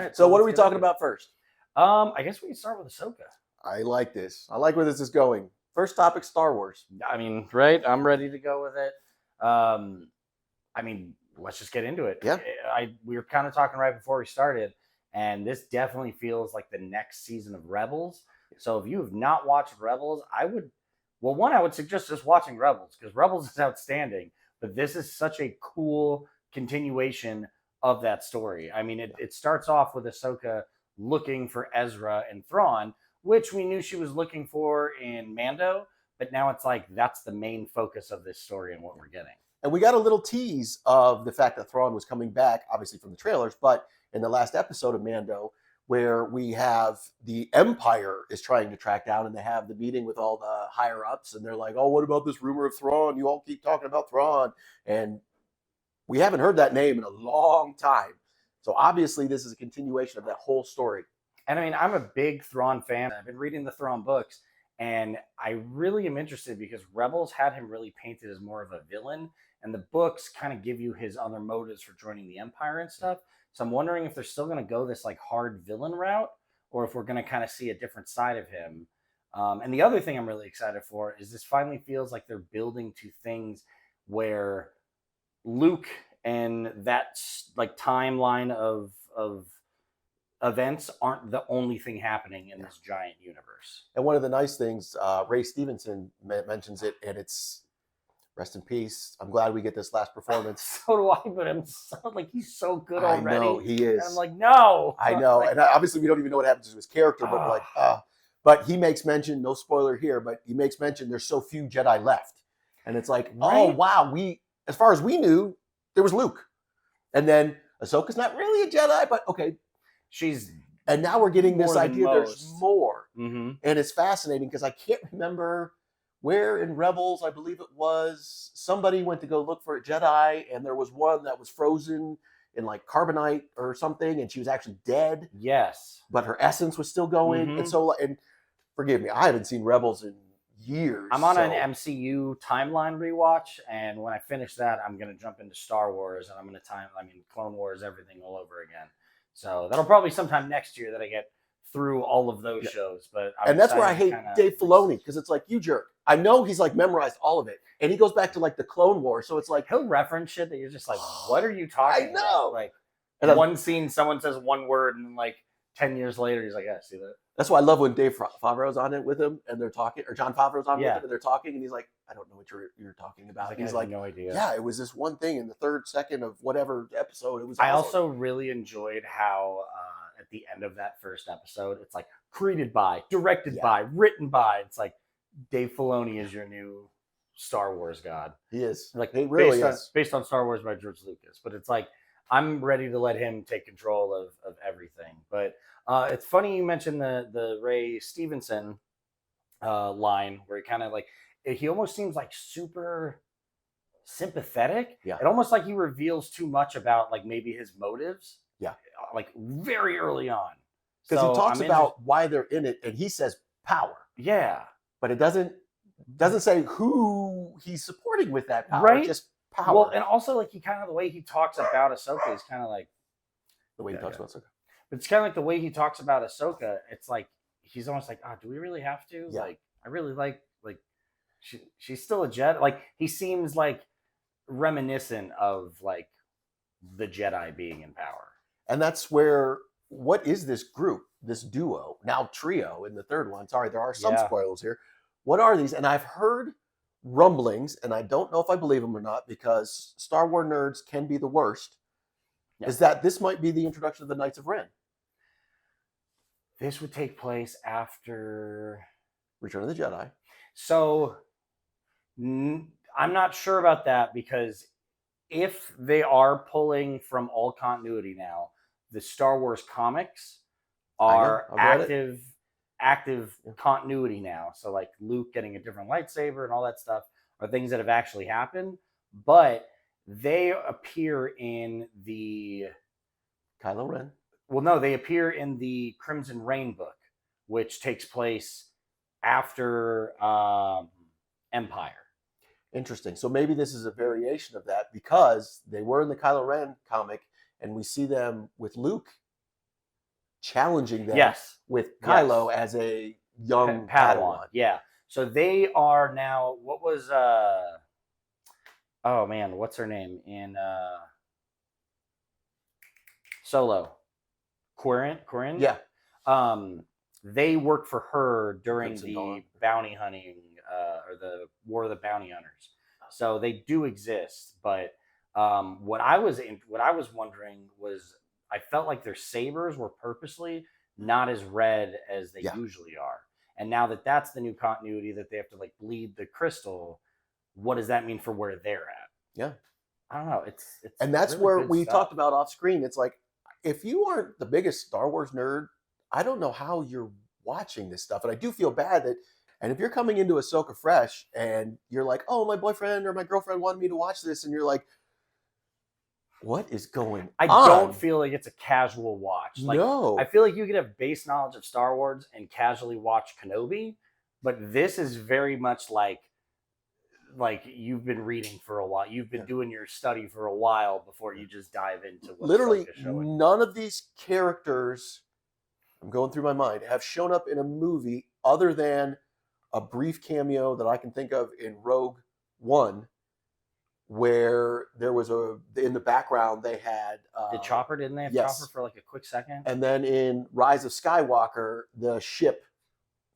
right. So what are let's we get talking into it. about first? I guess we can start with Ahsoka. I like this. I like where this is going. First topic, Star Wars. I mean, right? I'm ready to go with it. I mean, let's just get into it. Yeah. We were kind of talking right before we started, and this definitely feels like the next season of Rebels. So if you have not watched Rebels, I would suggest just watching Rebels because Rebels is outstanding. But this is such a cool continuation of that story. I mean, it starts off with Ahsoka looking for Ezra and Thrawn, which we knew she was looking for in Mando, but now it's like that's the main focus of this story and what we're getting. And we got a little tease of the fact that Thrawn was coming back, obviously from the trailers, but in the last episode of Mando, where we have the Empire is trying to track down, and they have the meeting with all the higher ups, and they're like, "Oh, what about this rumor of Thrawn? You all keep talking about Thrawn," and we haven't heard that name in a long time. So obviously, this is a continuation of that whole story. And I mean, I'm a big Thrawn fan. I've been reading the Thrawn books, and I really am interested because Rebels had him really painted as more of a villain, and the books kind of give you his other motives for joining the Empire and stuff. So I'm wondering if they're still going to go this like hard villain route, or if we're going to kind of see a different side of him. And the other thing I'm really excited for is this finally feels like they're building to things where Luke and that like timeline of events aren't the only thing happening in this giant universe. And one of the nice things, Ray Stevenson mentions it, and it's rest in peace. I'm glad we get this last performance. So do I, but I'm so, like he's so good already. I know he is. And I'm like, no. I know, like, and obviously we don't even know what happens to his character, but we're like, but he makes mention. No spoiler here, but he makes mention there's so few Jedi left, and it's like, oh wow, as far as we knew, there was Luke, and then Ahsoka's not really a Jedi, but okay. And now we're getting this idea there's more. Mm-hmm. And it's fascinating because I can't remember where in Rebels, I believe it was, somebody went to go look for a Jedi, and there was one that was frozen in like carbonite or something, and she was actually dead. Yes. But her essence was still going. Mm-hmm. And so, and forgive me, I haven't seen Rebels in years. I'm on an MCU timeline rewatch, and when I finish that, I'm going to jump into Star Wars, and I'm going to Clone Wars, everything all over again. So that'll probably sometime next year that I get through all of those shows. And that's where I hate Dave Filoni, because it's like, you jerk. I know he's like memorized all of it, and he goes back to like the Clone Wars, so it's like he'll reference shit that you're just like, what are you talking about? I know. Like one scene, someone says one word, and like 10 years later, he's like, yeah, see that? That's why I love when Dave Favreau's on it with him, and they're talking, or John Favreau's on with him, and they're talking, and he's like, I don't know what you're talking about. He's like, no idea. Yeah, it was this one thing in the third second of whatever episode. It was. I also really enjoyed how at the end of that first episode, it's like created by, directed by, written by. It's like Dave Filoni is your new Star Wars god. He is. Like he really is. Based on Star Wars by George Lucas. But it's like, I'm ready to let him take control of everything. But it's funny you mentioned the Ray Stevenson line where he kind of like, he almost seems like super sympathetic. Yeah. It almost like he reveals too much about like maybe his motives. Yeah. Like very early on. Because he talks about why they're in it, and he says power. Yeah. But it doesn't say who he's supporting with that power. Right? Just power. Well, and also like the way he talks about Ahsoka is kind of like the way he talks about Ahsoka. But it's kind of like the way he talks about Ahsoka. It's like he's almost like, do we really have to? Yeah. Like, I really like she's still a Jedi. Like he seems like reminiscent of like the Jedi being in power. And that's where, what is this group, this duo, now trio in the third one? Sorry, there are some spoilers here. What are these? And I've heard rumblings, and I don't know if I believe them or not, because Star Wars nerds can be the worst, is that this might be the introduction of the Knights of Ren. This would take place after Return of the Jedi. So I'm not sure about that, because if they are pulling from all continuity now, the Star Wars comics are active continuity now. So like Luke getting a different lightsaber and all that stuff are things that have actually happened, but they appear in the Kylo Ren. Well, no, they appear in the Crimson Reign book, which takes place after Empire. Interesting. So maybe this is a variation of that, because they were in the Kylo Ren comic, and we see them with Luke challenging them Yes. with Yes. Kylo as a young Padawan. Padawan. Yeah. So they are now. What was? Oh man, what's her name in Solo? Corinne. Yeah, They worked for her during Crimson the Dawn. bounty hunting or the War of the Bounty Hunters. So they do exist, but what I was wondering was I felt like their sabers were purposely not as red as they Yeah. usually are, and now that that's the new continuity that they have to like bleed the crystal, what does that mean for where they're at? Yeah. I don't know. It's And that's really where good we stuff. talked about off screen. It's like, if you aren't the biggest Star Wars nerd, I don't know how you're watching this stuff. And I do feel bad that, and if you're coming into Ahsoka fresh and you're like, oh, my boyfriend or my girlfriend wanted me to watch this, and you're like, what is going I on? don't feel like it's a casual watch. Like, No. I feel like you could have base knowledge of Star Wars and casually watch Kenobi, but this is very much like you've been reading for a while. You've been doing your study for a while before you just dive into what Literally, Ahsoka's showing. none of these characters, I'm going through my mind, have shown up in a movie other than a brief cameo that I can think of in Rogue One, where there was in the background they had Did Chopper? Didn't they have yes. Chopper for like a quick second? And then in Rise of Skywalker, the ship,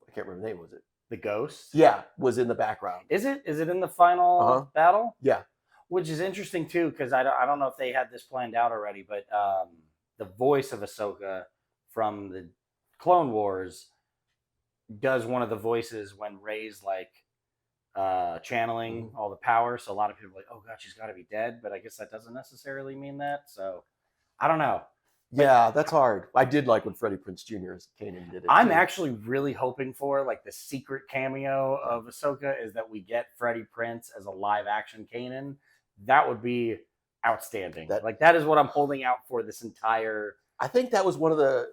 I can't remember the name, was it? The Ghost? Yeah, was in the background. Is it? Is it in the final battle? Yeah. Which is interesting too, because I don't know if they had this planned out already, but the voice of Ahsoka from the Clone Wars does one of the voices when Rey's like channeling all the power. So a lot of people are like, oh god, she's got to be dead, but I guess that doesn't necessarily mean that. So I don't know. Yeah, that's hard. I did like when Freddie Prinze Jr. as Kanan did it. I'm actually really hoping for like the secret cameo of Ahsoka is that we get Freddie Prinze as a live action Kanan. That would be outstanding. That is what I'm holding out for this entire. I think that was one of the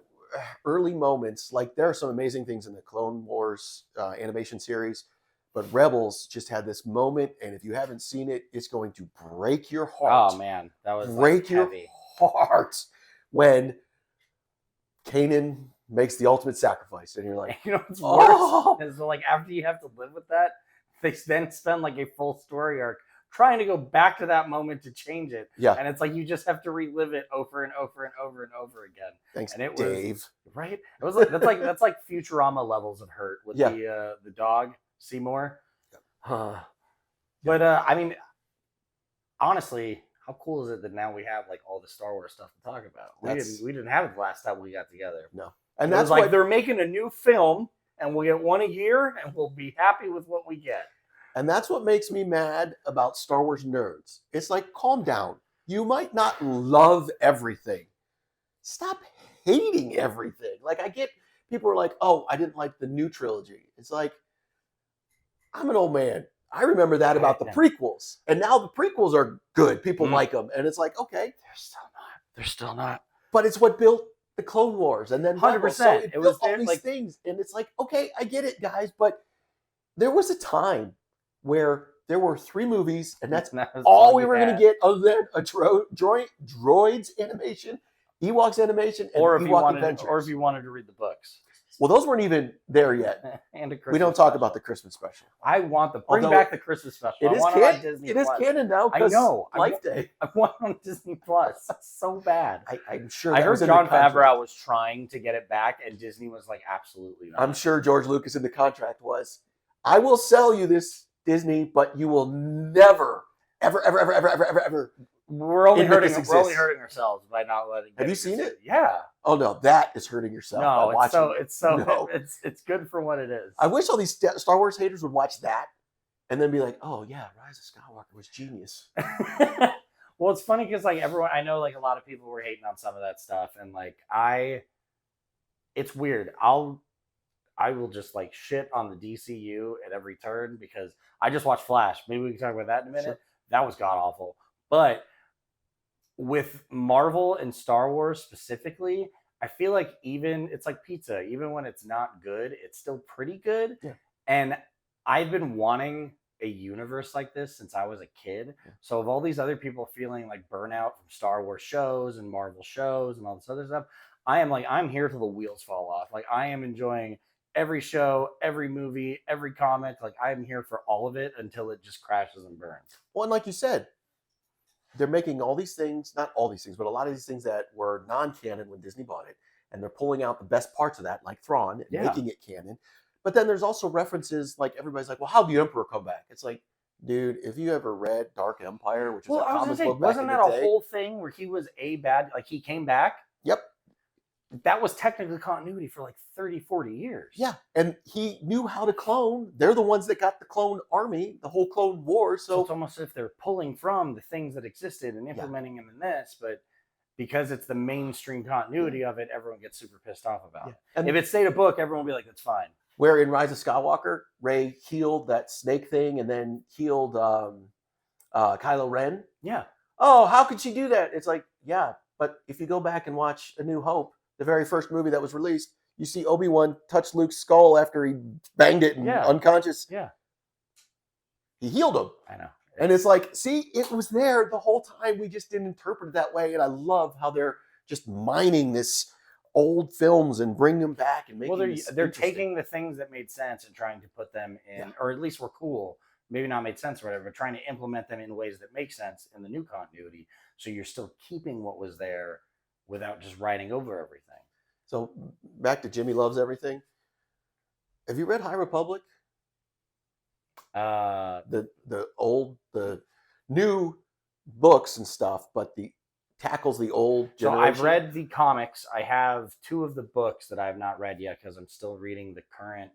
early moments. Like, there are some amazing things in the Clone Wars animation series, but Rebels just had this moment, and if you haven't seen it, it's going to break your heart. Oh man, that was break your heart when Kanan makes the ultimate sacrifice, and you're like, you know what's worse is like after you have to live with that, they then spend like a full story arc trying to go back to that moment to change it. Yeah. And it's like you just have to relive it over and over and over and over again. Thanks, and it Dave. Was right. It was like that's like Futurama levels of hurt with the dog Seymour. But I mean, honestly, how cool is it that now we have like all the Star Wars stuff to talk about? We didn't have it the last time we got together. No, and that's like they're making a new film, and we'll get one a year, and we'll be happy with what we get. And that's what makes me mad about Star Wars nerds. It's like, calm down. You might not love everything. Stop hating everything. Like, I get people are like, oh, I didn't like the new trilogy. It's like, I'm an old man. I remember that about the prequels. And now the prequels are good. People like them. And it's like, okay. They're still not. But it's what built the Clone Wars. And then 100%. So it built all these things. And it's like, okay, I get it, guys. But there was a time where there were 3 movies, and that's all we were going to get, other than a droids animation, Ewoks animation, and Ewok Adventures. Or if you wanted to read the books. Well, those weren't even there yet. And we don't talk about the Christmas special. I want bring back the Christmas special. It is canon. Disney Plus. Canon now. I know. Life Day. I want it on Disney Plus. That's so bad. I'm sure. I heard Jon Favreau was trying to get it back, and Disney was like, absolutely not. I'm sure George Lucas in the contract was, I will sell you this, Disney, but you will never, ever. We're only hurting ourselves by not letting. Have you seen it? Yeah. Oh no, that is hurting yourself. No, it's good for what it is. I wish all these Star Wars haters would watch that and then be like, oh yeah, Rise of Skywalker was genius. Well, it's funny because like everyone, I know like a lot of people were hating on some of that stuff, and like it's weird. I will just like shit on the DCU at every turn because I just watched Flash. Maybe we can talk about that in a minute. Sure. That was god awful. But with Marvel and Star Wars specifically, I feel like it's like pizza. Even when it's not good, it's still pretty good. Yeah. And I've been wanting a universe like this since I was a kid. Yeah. So of all these other people feeling like burnout from Star Wars shows and Marvel shows and all this other stuff, I'm here till the wheels fall off. Like I am enjoying every show, every movie, every comic. Like I'm here for all of it until it just crashes and burns. Well, and like you said, they're making all these things, not all these things, but a lot of these things that were non-canon when Disney bought it, and they're pulling out the best parts of that, like Thrawn, and Yeah. making it canon. But then there's also references like everybody's like, well, how'd the Emperor come back? It's like, dude, if you ever read Dark Empire, which is Well, a I was comic gonna say, book back wasn't in that the a day, whole thing where he was a bad, like he came back? yep, That was technically continuity for like 30, 40 years. yeah, and he knew how to clone. They're the ones that got the clone army, the whole clone war. So it's almost as if they're pulling from the things that existed and Yeah. implementing them in this, but because it's the mainstream continuity of it, everyone gets super pissed off about it. And If it stayed a book, everyone would be like, that's fine. where in Rise of Skywalker, Rey healed that snake thing and then healed Kylo Ren. Yeah. Oh, how could she do that? It's like, yeah, but if you go back and watch A New Hope, the very first movie that was released, you see Obi-Wan touch Luke's skull after he banged it and Yeah. unconscious. Yeah. He healed him. I know. And it's like, see, it was there the whole time. We just didn't interpret it that way. And I love how they're just mining this old films and bring them back and making Well, this they're interesting. taking the things that made sense and trying to put them in, Yeah. or at least were cool, maybe not made sense or whatever, but trying to implement them in ways that make sense in the new continuity. So you're still keeping what was there without just writing over everything. So back to Jimmy Loves Everything. Have you read High Republic? The new books and stuff, but the tackles the old So generation. I've read the comics. I have 2 of the books that I have not read yet because I'm still reading the current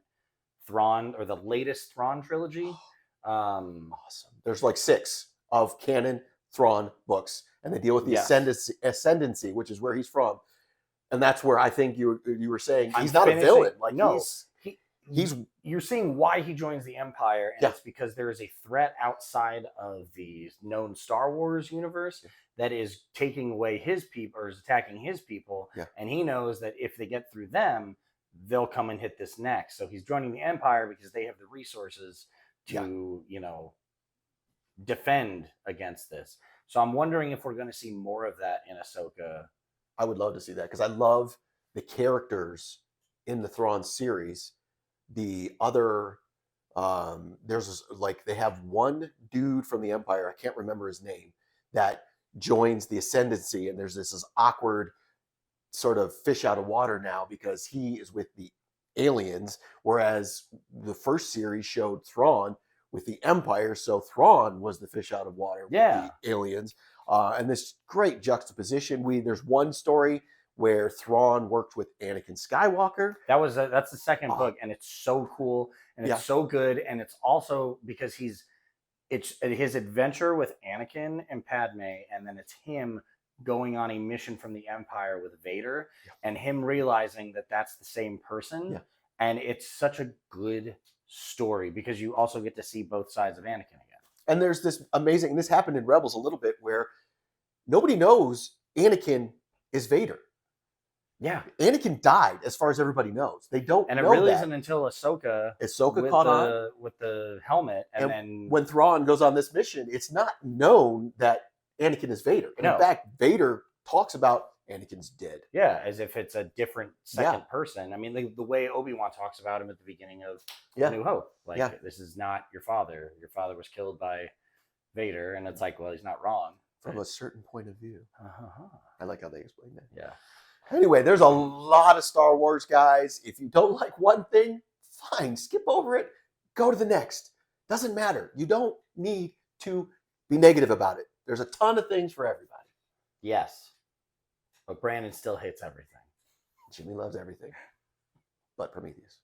Thrawn or the latest Thrawn trilogy. Awesome. There's like 6 of canon Thrawn books, and they deal with the Yes. ascendancy, which is where he's from, and that's where I think you were saying I'm he's not a finishing- villain. Like no, he's you're seeing why he joins the Empire, and Yeah. it's because there is a threat outside of the known Star Wars universe that is taking away his people or is attacking his people, Yeah. and he knows that if they get through them, they'll come and hit this next. So he's joining the Empire because they have the resources to, defend against this. So I'm wondering if we're going to see more of that in Ahsoka. I would love to see that because I love the characters in the Thrawn series. The other, there's like they have one dude from the Empire, I can't remember his name, that joins the Ascendancy, and there's this awkward sort of fish out of water now because he is with the aliens, whereas the first series showed Thrawn with the Empire, so Thrawn was the fish out of water with Yeah. the aliens. And this great juxtaposition. There's one story where Thrawn worked with Anakin Skywalker. That's the second book, and it's so cool and it's Yeah. so good, and it's also because it's his adventure with Anakin and Padme, and then it's him going on a mission from the Empire with Vader, and him realizing that that's the same person, and it's such a good story because you also get to see both sides of Anakin again. And there's this amazing, and this happened in Rebels a little bit, where nobody knows Anakin is Vader. Yeah. Anakin died, as far as everybody knows. They don't And it know really that. isn't until Ahsoka Caught on. with the helmet, and then when Thrawn goes on this mission, it's not known that Anakin is Vader. And No. in fact, Vader talks about Anakin's dead. yeah, as if it's a different second person. I mean, the way Obi-Wan talks about him at the beginning of Yeah. New Hope, like Yeah. this is not your father. Your father was killed by Vader, and it's like, well, he's not wrong. From a certain point of view. I like how they explain that. Yeah. Anyway, there's a lot of Star Wars, guys. If you don't like one thing, fine, skip over it, go to the next. Doesn't matter. You don't need to be negative about it. There's a ton of things for everybody. Yes. But Brandon still hates everything. Jimmy loves everything but Prometheus.